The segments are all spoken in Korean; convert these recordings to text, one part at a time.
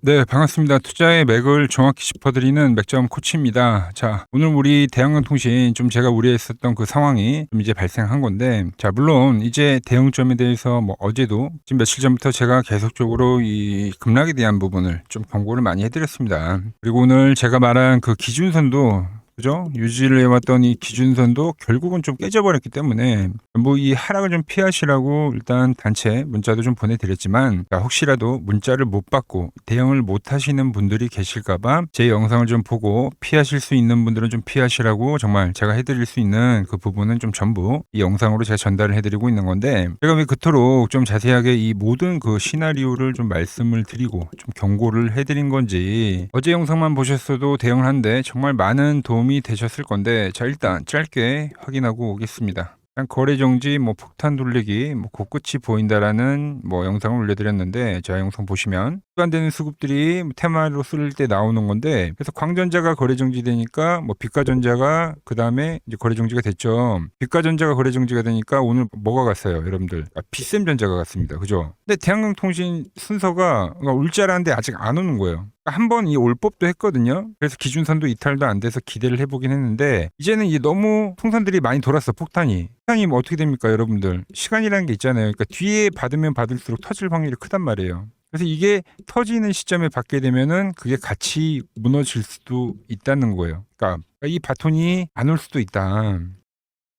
네, 반갑습니다. 투자의 맥을 정확히 짚어드리는 맥점 코치입니다. 자, 오늘 우리 대형통신 좀 제가 우려했었던 그 상황이 좀 이제 발생한 건데, 자, 물론 이제 대응점에 대해서 뭐 어제도 지금 며칠 전부터 제가 계속적으로 이 급락에 대한 부분을 좀 경고를 많이 해드렸습니다. 그리고 오늘 제가 말한 그 기준선도 그죠? 유지를 해왔던 이 기준선도 결국은 좀 깨져버렸기 때문에 뭐 이 하락을 좀 피하시라고 일단 단체 문자도 좀 보내드렸지만 혹시라도 문자를 못 받고 대응을 못 하시는 분들이 계실까봐 제 영상을 좀 보고 피하실 수 있는 분들은 좀 피하시라고 정말 제가 해드릴 수 있는 그 부분은 좀 전부 이 영상으로 제가 전달을 해드리고 있는 건데, 제가 왜 그토록 좀 자세하게 이 모든 그 시나리오를 좀 말씀을 드리고 좀 경고를 해드린 건지, 어제 영상만 보셨어도 대응을 한데 정말 많은 도움이 되셨을 건데, 자, 일단 짧게 확인하고 오겠습니다. 거래 정지, 뭐 폭탄 돌리기, 뭐 코끝이 보인다라는 뭐 영상을 올려드렸는데, 자, 영상 보시면 수반되는 수급들이 테마로 쓸 때 나오는 건데, 그래서 광전자가 거래 정지되니까 뭐 빛가전자가 그 다음에 이제 거래 정지가 됐죠. 빛가전자가 거래 정지가 되니까 오늘 뭐가 갔어요, 여러분들? 비샘전자가 갔습니다, 그죠? 근데 대한강통신 순서가 올 줄 알았는데 아직 안 오는 거예요. 한 번 이 올 법도 했거든요. 그래서 기준선도 이탈도 안 돼서 기대를 해보긴 했는데, 이제는 이제 너무 풍선들이 많이 돌았어. 폭탄이 뭐 어떻게 됩니까, 여러분들? 시간이라는 게 있잖아요. 그러니까 뒤에 받으면 받을수록 터질 확률이 크단 말이에요. 그래서 이게 터지는 시점에 받게 되면은 그게 같이 무너질 수도 있다는 거예요. 그러니까 이 바톤이 안 올 수도 있다.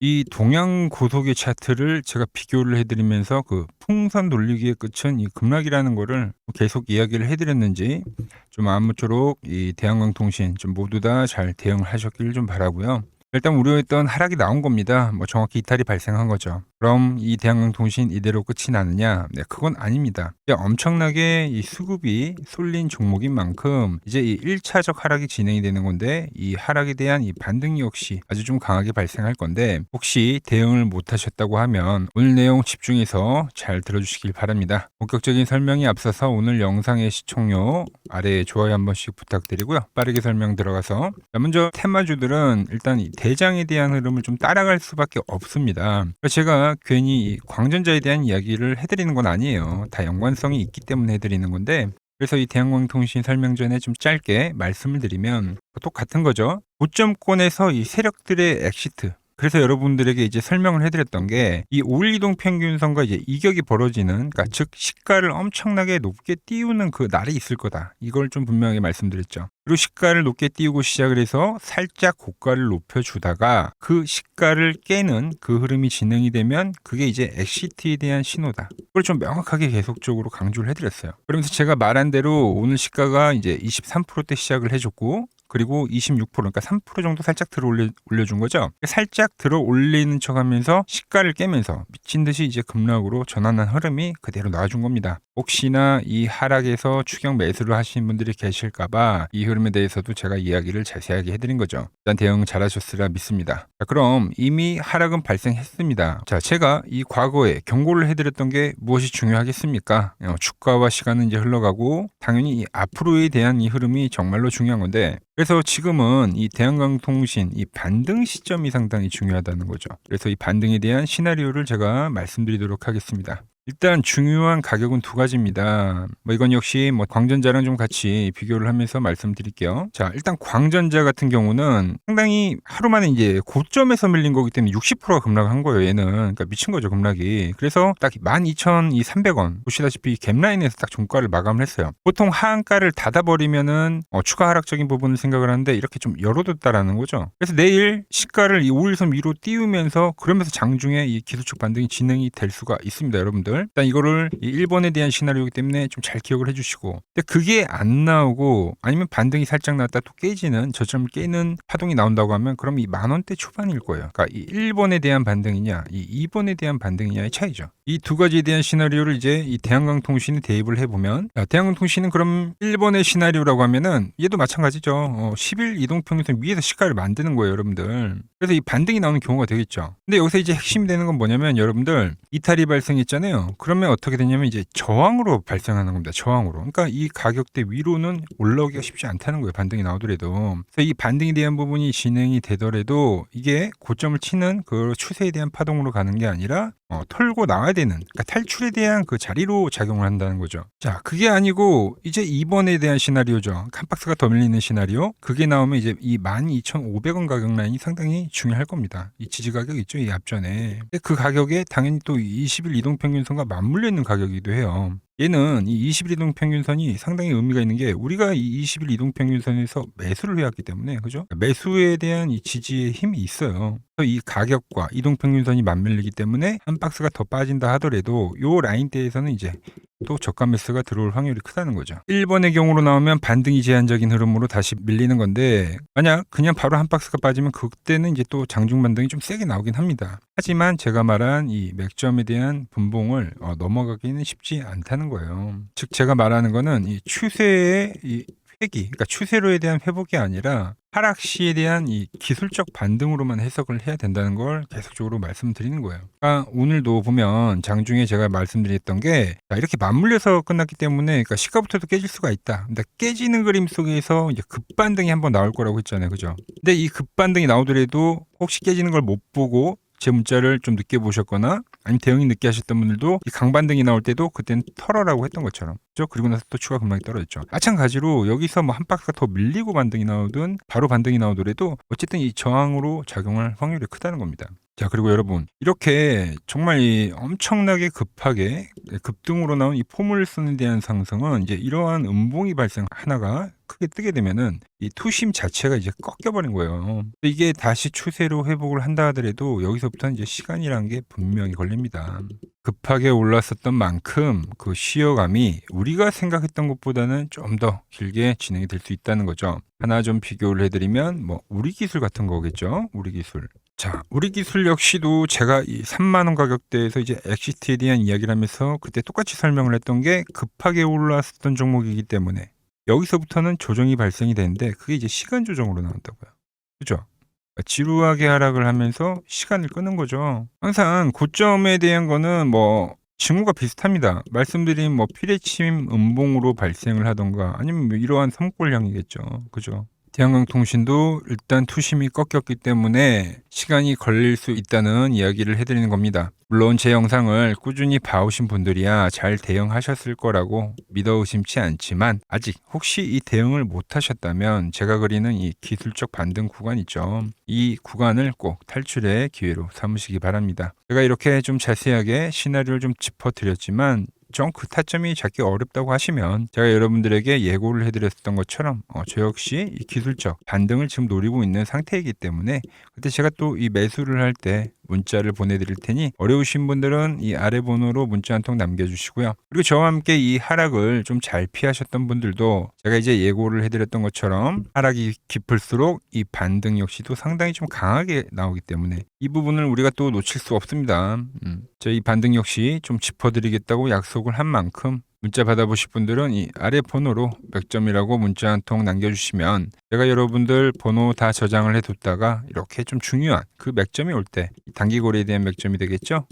이 동양 고속의 차트를 제가 비교를 해드리면서 그 풍선 돌리기의 끝은 이 급락이라는 거를 계속 이야기를 해드렸는지, 좀 아무쪼록 이 대한강통신 좀 모두 다 잘 대응을 하셨길 좀 바라고요. 일단 우려했던 하락이 나온 겁니다. 뭐 정확히 이탈이 발생한 거죠. 그럼 이 대한강통신 이대로 끝이 나느냐? 네, 그건 아닙니다. 엄청나게 이 수급이 쏠린 종목인 만큼 이제 이 1차적 하락이 진행이 되는 건데, 이 하락에 대한 이 반등 역시 아주 좀 강하게 발생할 건데, 혹시 대응을 못 하셨다고 하면 오늘 내용 집중해서 잘 들어주시길 바랍니다. 본격적인 설명에 앞서서 오늘 영상의 시청료 아래에 좋아요 한 번씩 부탁드리고요. 빠르게 설명 들어가서, 먼저 테마주들은 일단 이 대장에 대한 흐름을 좀 따라갈 수밖에 없습니다. 제가 괜히 광전자에 대한 이야기를 해드리는 건 아니에요. 다 연관성이 있기 때문에 해드리는 건데, 그래서 이 대한광통신 설명 전에 좀 짧게 말씀을 드리면 똑같은 거죠. 고점권에서 이 세력들의 엑시트, 그래서 여러분들에게 이제 설명을 해드렸던 게 이 5일 이동 평균선과 이제 이격이 벌어지는, 그러니까 즉 시가를 엄청나게 높게 띄우는 그 날이 있을 거다. 이걸 좀 분명하게 말씀드렸죠. 그리고 시가를 높게 띄우고 시작을 해서 살짝 고가를 높여주다가 그 시가를 깨는 그 흐름이 진행이 되면 그게 이제 엑시트에 대한 신호다. 그걸 좀 명확하게 계속적으로 강조를 해드렸어요. 그러면서 제가 말한 대로 오늘 시가가 이제 23%대 시작을 해줬고, 그리고 26%, 그러니까 3% 정도 살짝 들어 올려준 거죠. 살짝 들어 올리는 척 하면서 시가를 깨면서 미친 듯이 이제 급락으로 전환한 흐름이 그대로 나와준 겁니다. 혹시나 이 하락에서 추격 매수를 하시는 분들이 계실까봐 이 흐름에 대해서도 제가 이야기를 자세하게 해드린 거죠. 일단 대응 잘하셨으라 믿습니다. 자, 그럼 이미 하락은 발생했습니다. 자, 제가 이 과거에 경고를 해드렸던 게 무엇이 중요하겠습니까? 주가와 시간은 이제 흘러가고 당연히 이 앞으로에 대한 이 흐름이 정말로 중요한 건데, 그래서 지금은 이 대한강통신 이 반등 시점이 상당히 중요하다는 거죠. 그래서 이 반등에 대한 시나리오를 제가 말씀드리도록 하겠습니다. 일단 중요한 가격은 두 가지입니다. 뭐 이건 역시 뭐 광전자랑 좀 같이 비교를 하면서 말씀드릴게요. 자, 일단 광전자 같은 경우는 상당히 하루 만에 이제 고점에서 밀린 거기 때문에 60%가 급락한 거예요, 얘는. 그러니까 미친 거죠, 급락이. 그래서 딱 12,300원 보시다시피 갭라인에서 딱 종가를 마감을 했어요. 보통 하한가를 닫아버리면은 추가 하락적인 부분을 생각을 하는데 이렇게 좀 열어뒀다라는 거죠. 그래서 내일 시가를 이 5일선 위로 띄우면서, 그러면서 장중에 이 기술적 반등이 진행이 될 수가 있습니다, 여러분들. 일단 이거를 이 1번에 대한 시나리오이기 때문에 좀 잘 기억을 해주시고, 근데 그게 안 나오고 아니면 반등이 살짝 나왔다 또 깨지는, 저점을 깨는 파동이 나온다고 하면 그럼 이 10,000원대 초반일 거예요. 그러니까 이 1번에 대한 반등이냐 이 2번에 대한 반등이냐의 차이죠. 이 두 가지에 대한 시나리오를 이제 이 대한강통신이 대입을 해보면, 대한강통신은 그럼 1번의 시나리오라고 하면은 얘도 마찬가지죠. 10일 이동평균선 위에서 시가를 만드는 거예요, 여러분들. 그래서 이 반등이 나오는 경우가 되겠죠. 근데 여기서 이제 핵심이 되는 건 뭐냐면, 여러분들 이탈이 발생했잖아요. 그러면 어떻게 되냐면 이제 저항으로 발생하는 겁니다. 저항으로. 그러니까 이 가격대 위로는 올라오기가 쉽지 않다는 거예요, 반등이 나오더라도. 그래서 이 반등에 대한 부분이 진행이 되더라도 이게 고점을 치는 그 추세에 대한 파동으로 가는 게 아니라 털고 나와야 되는, 그러니까 탈출에 대한 그 자리로 작용을 한다는 거죠. 자, 그게 아니고 이제 2번에 대한 시나리오죠. 한 박스가 더 밀리는 시나리오. 그게 나오면 이제 이 12,500원 가격 라인이 상당히 중요할 겁니다. 이 지지 가격 있죠, 이 앞전에. 근데 그 가격에 당연히 또 20일 이동평균선과 맞물려 있는 가격이기도 해요. 얘는 이 20일 이동평균선이 상당히 의미가 있는 게, 우리가 이 20일 이동평균선에서 매수를 해왔기 때문에, 그죠? 매수에 대한 이 지지의 힘이 있어요. 그래서 이 가격과 이동평균선이 맞물리기 때문에 한 박스가 더 빠진다 하더라도 요 라인대에서는 이제 또 저가 매수가 들어올 확률이 크다는 거죠. 1번의 경우로 나오면 반등이 제한적인 흐름으로 다시 밀리는 건데, 만약 그냥 바로 한 박스가 빠지면 그때는 이제 또 장중 반등이 좀 세게 나오긴 합니다. 하지만 제가 말한 이 맥점에 대한 분봉을 넘어가기는 쉽지 않다는 거예요. 즉 제가 말하는 거는 이 추세의 이 회귀, 그러니까 추세로에 대한 회복이 아니라 하락 시에 대한 이 기술적 반등으로만 해석을 해야 된다는 걸 계속적으로 말씀드리는 거예요. 그러니까 오늘도 보면 장중에 제가 말씀드렸던 게, 이렇게 맞물려서 끝났기 때문에 그러니까 시가부터도 깨질 수가 있다. 근데 깨지는 그림 속에서 이제 급반등이 한번 나올 거라고 했잖아요, 그죠? 근데 이 급반등이 나오더라도 혹시 깨지는 걸 못 보고 제 문자를 좀 늦게 보셨거나 아니면 대응이 늦게 하셨던 분들도 이 강반등이 나올 때도 그때는 털어라고 했던 것처럼, 그죠? 그리고 나서 또 추가 금방이 떨어졌죠. 마찬가지로 여기서 뭐 한 박스가 더 밀리고 반등이 나오든 바로 반등이 나오더라도 어쨌든 이 저항으로 작용할 확률이 크다는 겁니다. 자, 그리고 여러분, 이렇게 정말 이 엄청나게 급하게 급등으로 나온 이 포물선에 대한 상승은 이제 이러한 음봉이 발생 하나가 크게 뜨게 되면은 이 투심 자체가 이제 꺾여버린 거예요. 이게 다시 추세로 회복을 한다 하더라도 여기서부터는 이제 시간이라는 게 분명히 걸립니다. 급하게 올랐었던 만큼 그 쉬어감이 우리가 생각했던 것보다는 좀 더 길게 진행이 될 수 있다는 거죠. 하나 좀 비교를 해드리면 뭐 우리 기술 같은 거겠죠. 우리 기술. 자, 우리 기술 역시도 제가 이 3만 원 가격대에서 이제 엑시트에 대한 이야기를 하면서 그때 똑같이 설명을 했던 게, 급하게 올랐었던 종목이기 때문에 여기서부터는 조정이 발생이 되는데 그게 이제 시간 조정으로 나온다고요. 그죠? 그러니까 지루하게 하락을 하면서 시간을 끄는 거죠. 항상 고점에 대한 거는 뭐 징후가 비슷합니다. 말씀드린 뭐 피레침 음봉으로 발생을 하던가 아니면 뭐 이러한 섬골형이겠죠. 그죠? 대한강통신도 일단 투심이 꺾였기 때문에 시간이 걸릴 수 있다는 이야기를 해드리는 겁니다. 물론 제 영상을 꾸준히 봐오신 분들이야 잘 대응하셨을 거라고 믿어 의심치 않지만, 아직 혹시 이 대응을 못하셨다면 제가 그리는 이 기술적 반등 구간 있죠. 이 구간을 꼭 탈출의 기회로 삼으시기 바랍니다. 제가 이렇게 좀 자세하게 시나리오를 좀 짚어드렸지만 좀 그 타점이 잡기 어렵다고 하시면 제가 여러분들에게 예고를 해드렸던 것처럼 저 역시 이 기술적 반등을 지금 노리고 있는 상태이기 때문에 그때 제가 또 이 매수를 할 때 문자를 보내드릴 테니 어려우신 분들은 이 아래 번호로 문자 한 통 남겨주시고요. 그리고 저와 함께 이 하락을 좀 잘 피하셨던 분들도 제가 이제 예고를 해드렸던 것처럼 하락이 깊을수록 이 반등 역시도 상당히 좀 강하게 나오기 때문에 이 부분을 우리가 또 놓칠 수 없습니다. 저희 반등 역시 좀 짚어드리겠다고 약속을 한 만큼 문자 받아보실 분들은 이 아래 번호로 몇 점이라고 문자 한 통 남겨주시면 제가 여러분들 번호 다 저장을 해뒀다가 이렇게 좀 중요한 그 맥점이 올 때 단기거래에 대한 맥점이 되겠죠.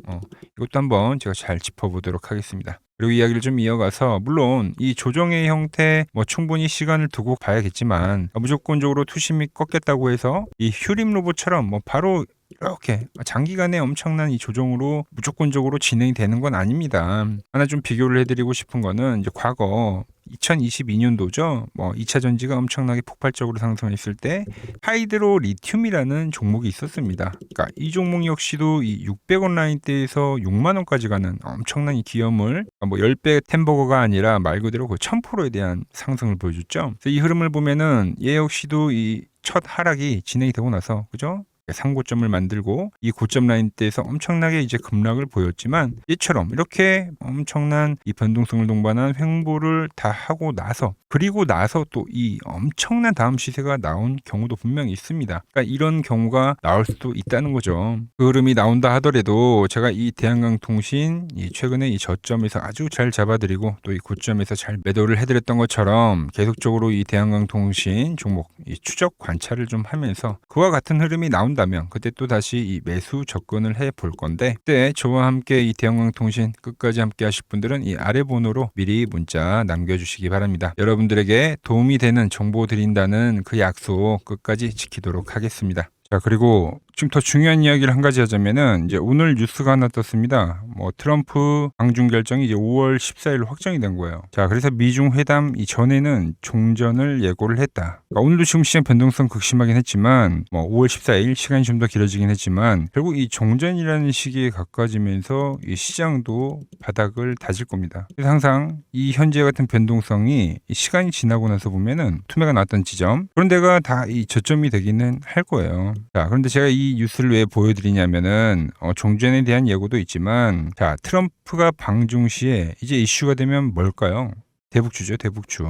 이것도 한번 제가 잘 짚어보도록 하겠습니다. 그리고 이야기를 좀 이어가서, 물론 이 조정의 형태 뭐 충분히 시간을 두고 봐야겠지만 무조건적으로 투심이 꺾였다고 해서 이 휴림 로봇처럼 뭐 바로 이렇게 장기간에 엄청난 이 조정으로 무조건적으로 진행이 되는 건 아닙니다. 하나 좀 비교를 해드리고 싶은 거는 이제 과거 2022년도죠. 뭐 2차 전지가 엄청나게 폭발적으로 상승했을 때 하이드로 리튬이라는 종목이 있었습니다. 그러니까 이 종목 역시도 이 600원 라인대에서 6만 원까지 가는 엄청난 이 기염을, 뭐 10배 템버거가 아니라 말 그대로 그 1000%에 대한 상승을 보여줬죠. 그래서 이 흐름을 보면은 얘 역시도 이 첫 하락이 진행이 되고 나서, 그죠? 상고점을 만들고 이 고점 라인대에서 엄청나게 이제 급락을 보였지만, 이처럼 이렇게 엄청난 이 변동성을 동반한 횡보를 다 하고 나서, 그리고 나서 또 이 엄청난 다음 시세가 나온 경우도 분명히 있습니다. 그러니까 이런 경우가 나올 수도 있다는 거죠. 그 흐름이 나온다 하더라도 제가 이 대한강통신 이 최근에 이 저점에서 아주 잘 잡아드리고 또 이 고점에서 잘 매도를 해드렸던 것처럼 계속적으로 이 대한강통신 종목 이 추적 관찰을 좀 하면서 그와 같은 흐름이 나온다면 그때 또 다시 이 매수 접근을 해 볼 건데, 그때 저와 함께 이 대한강통신 끝까지 함께 하실 분들은 이 아래 번호로 미리 문자 남겨주시기 바랍니다. 여러분들에게 도움이 되는 정보 드린다는 그 약속 끝까지 지키도록 하겠습니다. 자, 그리고 지금 더 중요한 이야기를 한 가지 하자면은 이제 오늘 뉴스가 하나 떴습니다. 뭐 트럼프 방중 결정이 이제 5월 14일 확정이 된 거예요. 자, 그래서 미중 회담 이전에는 종전을 예고를 했다. 그러니까 오늘도 지금 시장 변동성 극심하긴 했지만 뭐 5월 14일 시간이 좀 더 길어지긴 했지만 결국 이 종전이라는 시기에 가까워지면서 이 시장도 바닥을 다질 겁니다. 그래서 항상 이 현재 같은 변동성이 이 시간이 지나고 나서 보면은 투매가 나왔던 지점 그런 데가 다 이 저점이 되기는 할 거예요. 자, 그런데 제가 이 뉴스를 왜 보여드리냐면은 종전에 대한 예고도 있지만 자, 트럼프가 방중 시에 이제 이슈가 되면 뭘까요? 대북주죠, 대북주.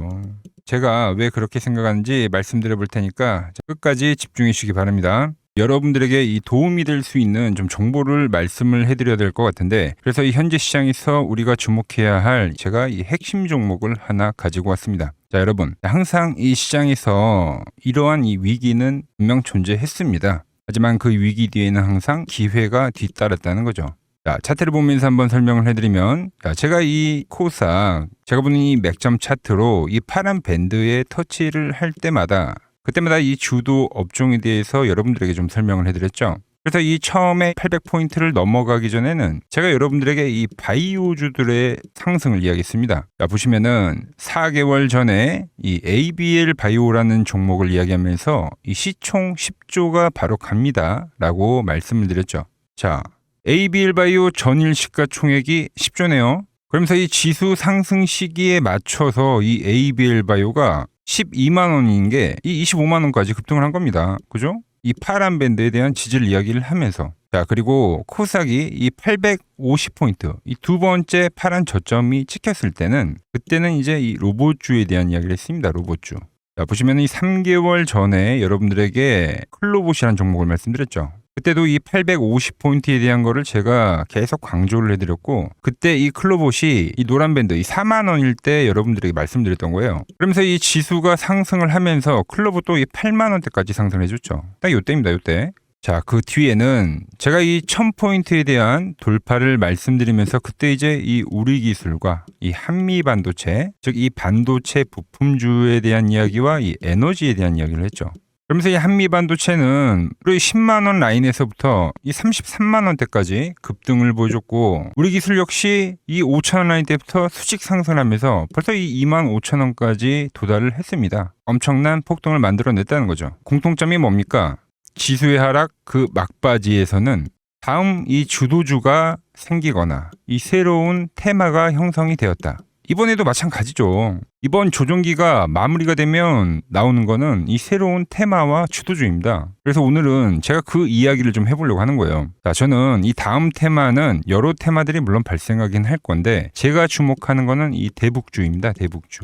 제가 왜 그렇게 생각하는지 말씀드려 볼 테니까 끝까지 집중해 주시기 바랍니다. 여러분들에게 이 도움이 될 수 있는 좀 정보를 말씀을 해드려야 될 것 같은데 그래서 이 현재 시장에서 우리가 주목해야 할 제가 이 핵심 종목을 하나 가지고 왔습니다. 자, 여러분 항상 이 시장에서 이러한 이 위기는 분명 존재했습니다. 하지만 그 위기 뒤에는 항상 기회가 뒤따랐다는 거죠. 자, 차트를 보면서 한번 설명을 해드리면 자, 제가 이 코스닥 제가 보는 이 맥점 차트로 이 파란 밴드에 터치를 할 때마다 그때마다 이 주도 업종에 대해서 여러분들에게 좀 설명을 해드렸죠. 그래서 이 처음에 800포인트를 넘어가기 전에는 제가 여러분들에게 이 바이오주들의 상승을 이야기했습니다. 자, 보시면은 4개월 전에 이 ABL 바이오라는 종목을 이야기하면서 이 시총 10조가 바로 갑니다 라고 말씀을 드렸죠. 자, ABL 바이오 전일 시가총액이 10조네요. 그러면서 이 지수 상승 시기에 맞춰서 이 ABL 바이오가 12만 원인 게 이 25만 원까지 급등을 한 겁니다. 그죠? 이 파란 밴드에 대한 지지를 이야기를 하면서 자, 그리고 코스닥이 이 850포인트 이 두 번째 파란 저점이 찍혔을 때는 그때는 이제 이 로봇주에 대한 이야기를 했습니다. 로봇주. 자, 보시면 이 3개월 전에 여러분들에게 클로봇이라는 종목을 말씀드렸죠. 그때도 이 850포인트에 대한 거를 제가 계속 강조를 해드렸고 그때 이 클로봇이 이 노란 밴드 이 4만 원일 때 여러분들에게 말씀드렸던 거예요. 그러면서 이 지수가 상승을 하면서 클로봇도 이 8만 원대까지 상승을 해줬죠. 딱 요때입니다. 요때. 자, 그 뒤에는 제가 이 1000포인트에 대한 돌파를 말씀드리면서 그때 이제 이 우리 기술과 이 한미 반도체 즉 이 반도체 부품주에 대한 이야기와 이 에너지에 대한 이야기를 했죠. 그러면서 이 한미 반도체는 우리 10만 원 라인에서부터 이 33만 원대까지 급등을 보여줬고 우리 기술 역시 이 5천 원 라인 때부터 수직 상승하면서 벌써 이 2만 5천 원까지 도달을 했습니다. 엄청난 폭등을 만들어냈다는 거죠. 공통점이 뭡니까? 지수의 하락 그 막바지에서는 다음 이 주도주가 생기거나 이 새로운 테마가 형성이 되었다. 이번에도 마찬가지죠. 이번 조정기가 마무리가 되면 나오는 거는 이 새로운 테마와 주도주입니다. 그래서 오늘은 제가 그 이야기를 좀 해보려고 하는 거예요. 자, 저는 이 다음 테마는 여러 테마들이 물론 발생하긴 할 건데 제가 주목하는 거는 이 대북주입니다. 대북주.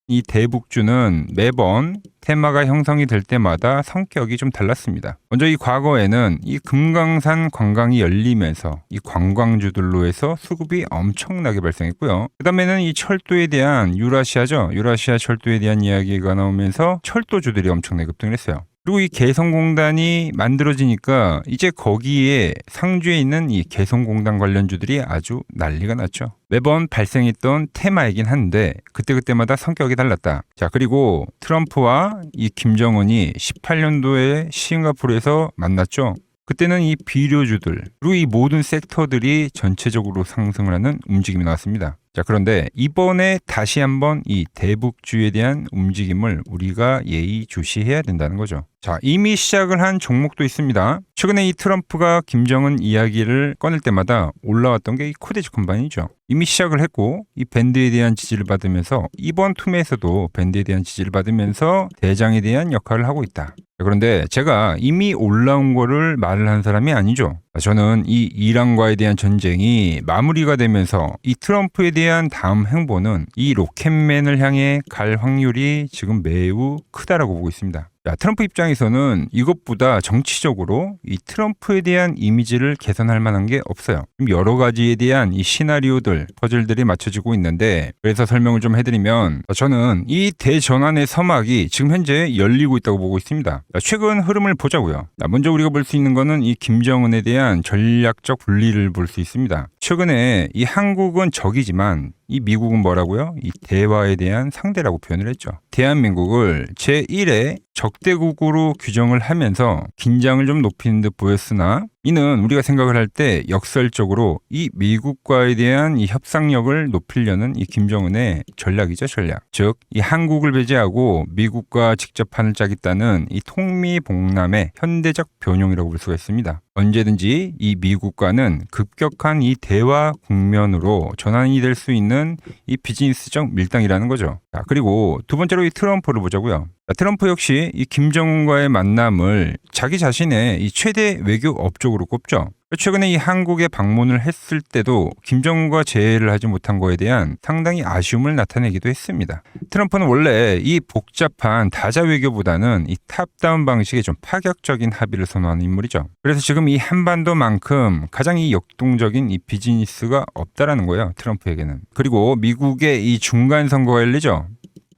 이 대북주는 매번 테마가 형성이 될 때마다 성격이 좀 달랐습니다. 먼저 이 과거에는 이 금강산 관광이 열리면서 이 관광주들로 해서 수급이 엄청나게 발생했고요. 그 다음에는 이 철도에 대한 유라시아죠. 유라시아 철도에 대한 이야기가 나오면서 철도주들이 엄청나게 급등을 했어요. 그리고 이 개성공단이 만들어지니까 이제 거기에 상주에 있는 이 개성공단 관련주들이 아주 난리가 났죠. 매번 발생했던 테마이긴 한데 그때그때마다 성격이 달랐다. 자, 그리고 트럼프와 이 김정은이 18년도에 싱가포르에서 만났죠. 그때는 이 비료주들 그리고 이 모든 섹터들이 전체적으로 상승을 하는 움직임이 나왔습니다. 자, 그런데 이번에 다시 한번 이 대북주에 대한 움직임을 우리가 예의주시해야 된다는 거죠. 자, 이미 시작을 한 종목도 있습니다. 최근에 이 트럼프가 김정은 이야기를 꺼낼 때마다 올라왔던 게 이 코데지 컴바인이죠. 이미 시작을 했고 이 밴드에 대한 지지를 받으면서 이번 투매에서도 밴드에 대한 지지를 받으면서 대장에 대한 역할을 하고 있다. 그런데 제가 이미 올라온 거를 말을 한 사람이 아니죠. 저는 이 이란과에 대한 전쟁이 마무리가 되면서 이 트럼프에 대한 다음 행보는 이 로켓맨을 향해 갈 확률이 지금 매우 크다라고 보고 있습니다. 자, 트럼프 입장에서는 이것보다 정치적으로 이 트럼프에 대한 이미지를 개선할 만한 게 없어요. 여러 가지에 대한 이 시나리오들, 퍼즐들이 맞춰지고 있는데 그래서 설명을 좀 해드리면 저는 이 대전환의 서막이 지금 현재 열리고 있다고 보고 있습니다. 최근 흐름을 보자고요. 먼저 우리가 볼 수 있는 거는 이 김정은에 대한 전략적 분리를 볼 수 있습니다. 최근에 이 한국은 적이지만 이 미국은 뭐라고요? 이 대화에 대한 상대라고 표현을 했죠. 대한민국을 제1의 적대국으로 규정을 하면서 긴장을 좀 높이는 듯 보였으나 이는 우리가 생각을 할 때 역설적으로 이 미국과에 대한 이 협상력을 높이려는 이 김정은의 전략이죠, 전략. 즉, 이 한국을 배제하고 미국과 직접 판을 짜겠다는 이 통미봉남의 현대적 변용이라고 볼 수가 있습니다. 언제든지 이 미국과는 급격한 이 대화 국면으로 전환이 될 수 있는 이 비즈니스적 밀당이라는 거죠. 자, 그리고 두 번째로 이 트럼프를 보자고요. 트럼프 역시 이 김정은과의 만남을 자기 자신의 이 최대 외교 업적으로 꼽죠. 최근에 이 한국에 방문을 했을 때도 김정은과 재회를 하지 못한 거에 대한 상당히 아쉬움을 나타내기도 했습니다. 트럼프는 원래 이 복잡한 다자 외교보다는 이 탑다운 방식의 좀 파격적인 합의를 선호하는 인물이죠. 그래서 지금 이 한반도만큼 가장 이 역동적인 이 비즈니스가 없다라는 거예요, 트럼프에게는. 그리고 미국의 이 중간 선거가 열리죠.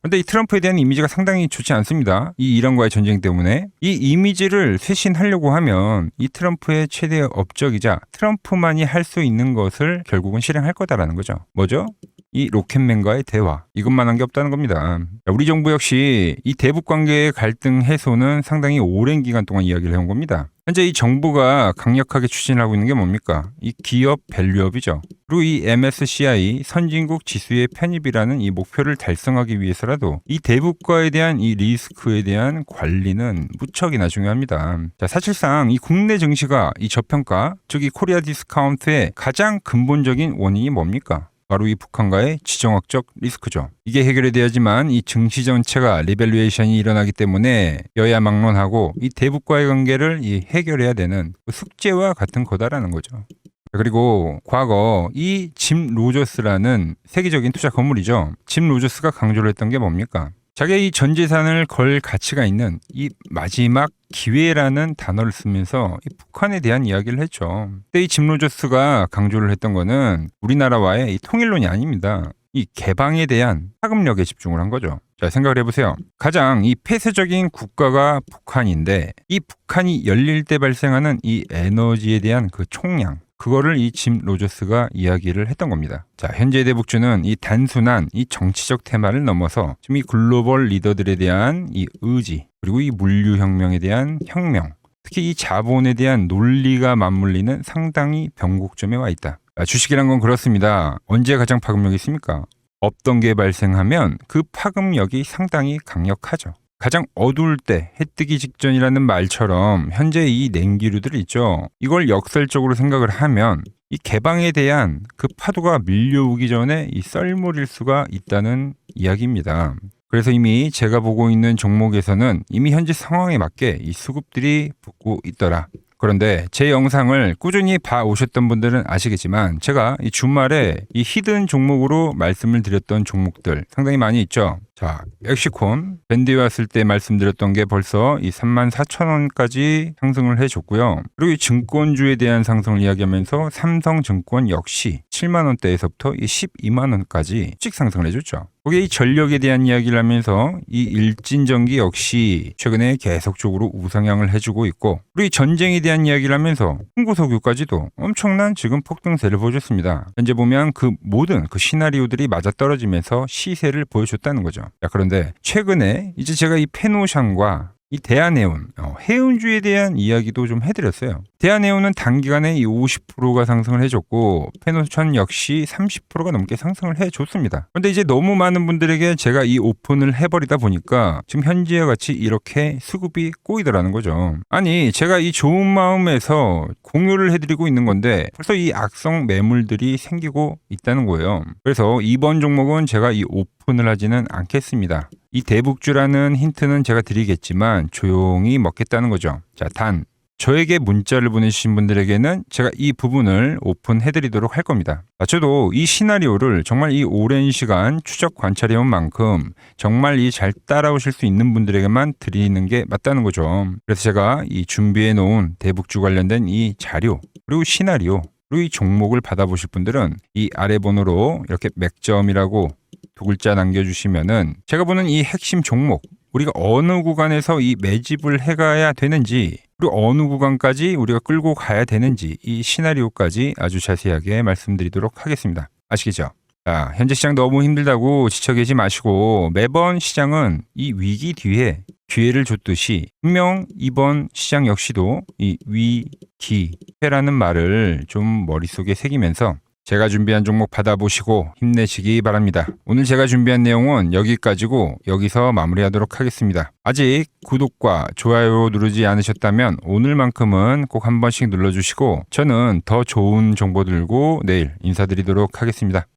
그런데 이 트럼프에 대한 이미지가 상당히 좋지 않습니다. 이 이란과의 전쟁 때문에 이 이미지를 쇄신하려고 하면 이 트럼프의 최대 업적이자 트럼프만이 할 수 있는 것을 결국은 실행할 거다라는 거죠. 뭐죠? 이 로켓맨과의 대화. 이것만 한 게 없다는 겁니다. 우리 정부 역시 이 대북 관계의 갈등 해소는 상당히 오랜 기간 동안 이야기를 해온 겁니다. 현재 이 정부가 강력하게 추진하고 있는 게 뭡니까? 이 기업 밸류업이죠. 그리고 이 MSCI 선진국 지수의 편입이라는 이 목표를 달성하기 위해서라도 이 대북과에 대한 이 리스크에 대한 관리는 무척이나 중요합니다. 자, 사실상 이 국내 증시가 이 저평가, 즉 이 코리아 디스카운트의 가장 근본적인 원인이 뭡니까? 바로 이 북한과의 지정학적 리스크죠. 이게 해결이 돼야지만 이 증시 전체가 리밸류에이션이 일어나기 때문에 여야 막론하고 이 대북과의 관계를 이 해결해야 되는 숙제와 같은 거다라는 거죠. 그리고 과거 이 짐 로저스라는 세계적인 투자 건물이죠. 짐 로저스가 강조를 했던 게 뭡니까? 자기의 이 전 재산을 걸 가치가 있는 이 마지막 기회라는 단어를 쓰면서 이 북한에 대한 이야기를 했죠. 그때 이 짐 로저스가 강조를 했던 거는 우리나라와의 이 통일론이 아닙니다. 이 개방에 대한 파급력에 집중을 한 거죠. 자, 생각을 해보세요. 가장 이 폐쇄적인 국가가 북한인데 이 북한이 열릴 때 발생하는 이 에너지에 대한 그 총량, 그거를 이 짐 로저스가 이야기를 했던 겁니다. 자, 현재 대북주는 이 단순한 이 정치적 테마를 넘어서 지금 이 글로벌 리더들에 대한 이 의지, 그리고 이 물류혁명에 대한 혁명, 특히 이 자본에 대한 논리가 맞물리는 상당히 변곡점에 와 있다. 주식이란 건 그렇습니다. 언제 가장 파급력이 있습니까? 없던 게 발생하면 그 파급력이 상당히 강력하죠. 가장 어두울 때 해 뜨기 직전이라는 말처럼 현재 이 냉기류들 있죠. 이걸 역설적으로 생각을 하면 이 개방에 대한 그 파도가 밀려오기 전에 이 썰물일 수가 있다는 이야기입니다. 그래서 이미 제가 보고 있는 종목에서는 이미 현재 상황에 맞게 이 수급들이 붙고 있더라. 그런데 제 영상을 꾸준히 봐오셨던 분들은 아시겠지만 제가 이 주말에 이 히든 종목으로 말씀을 드렸던 종목들 상당히 많이 있죠. 자, 엑시콘 밴드에 왔을 때 말씀드렸던 게 벌써 이 34,000원까지 상승을 해줬고요. 그리고 이 증권주에 대한 상승을 이야기하면서 삼성증권 역시 7만원대에서부터 이 12만원까지 씩 상승을 해줬죠. 거기에 이 전력에 대한 이야기를 하면서 이 일진전기 역시 최근에 계속적으로 우상향을 해주고 있고, 그리고 이 전쟁에 대한 이야기를 하면서 홍보석유까지도 엄청난 지금 폭등세를 보여줬습니다. 현재 보면 그 모든 그 시나리오들이 맞아떨어지면서 시세를 보여줬다는 거죠. 자, 그런데 최근에 이제 제가 이 페노션과 이 대한해운, 해운주에 대한 이야기도 좀 해드렸어요. 대한해운은 단기간에 이 50%가 상승을 해줬고 페노션 역시 30%가 넘게 상승을 해줬습니다. 그런데 이제 너무 많은 분들에게 제가 이 오픈을 해버리다 보니까 지금 현재와 같이 이렇게 수급이 꼬이더라는 거죠. 아니, 제가 이 좋은 마음에서 공유를 해드리고 있는 건데 벌써 이 악성 매물들이 생기고 있다는 거예요. 그래서 이번 종목은 제가 이 오픈을 하지는 않겠습니다. 이 대북주라는 힌트는 제가 드리겠지만 조용히 먹겠다는 거죠. 자, 단 저에게 문자를 보내주신 분들에게는 제가 이 부분을 오픈해드리도록 할 겁니다. 저도 이 시나리오를 정말 이 오랜 시간 추적 관찰해온 만큼 정말 이 잘 따라오실 수 있는 분들에게만 드리는 게 맞다는 거죠. 그래서 제가 이 준비해놓은 대북주 관련된 이 자료, 그리고 시나리오, 그리고 이 종목을 받아보실 분들은 이 아래 번호로 이렇게 맥점이라고 두 글자 남겨주시면은 제가 보는 이 핵심 종목, 우리가 어느 구간에서 이 매집을 해가야 되는지, 그리고 어느 구간까지 우리가 끌고 가야 되는지 이 시나리오까지 아주 자세하게 말씀드리도록 하겠습니다. 아시겠죠? 자, 현재 시장 너무 힘들다고 지쳐 계지 마시고 매번 시장은 이 위기 뒤에 기회를 줬듯이 분명 이번 시장 역시도 이 위기회라는 말을 좀 머릿속에 새기면서 제가 준비한 종목 받아보시고 힘내시기 바랍니다. 오늘 제가 준비한 내용은 여기까지고 여기서 마무리하도록 하겠습니다. 아직 구독과 좋아요 누르지 않으셨다면 오늘만큼은 꼭 한 번씩 눌러주시고 저는 더 좋은 정보 들고 내일 인사드리도록 하겠습니다.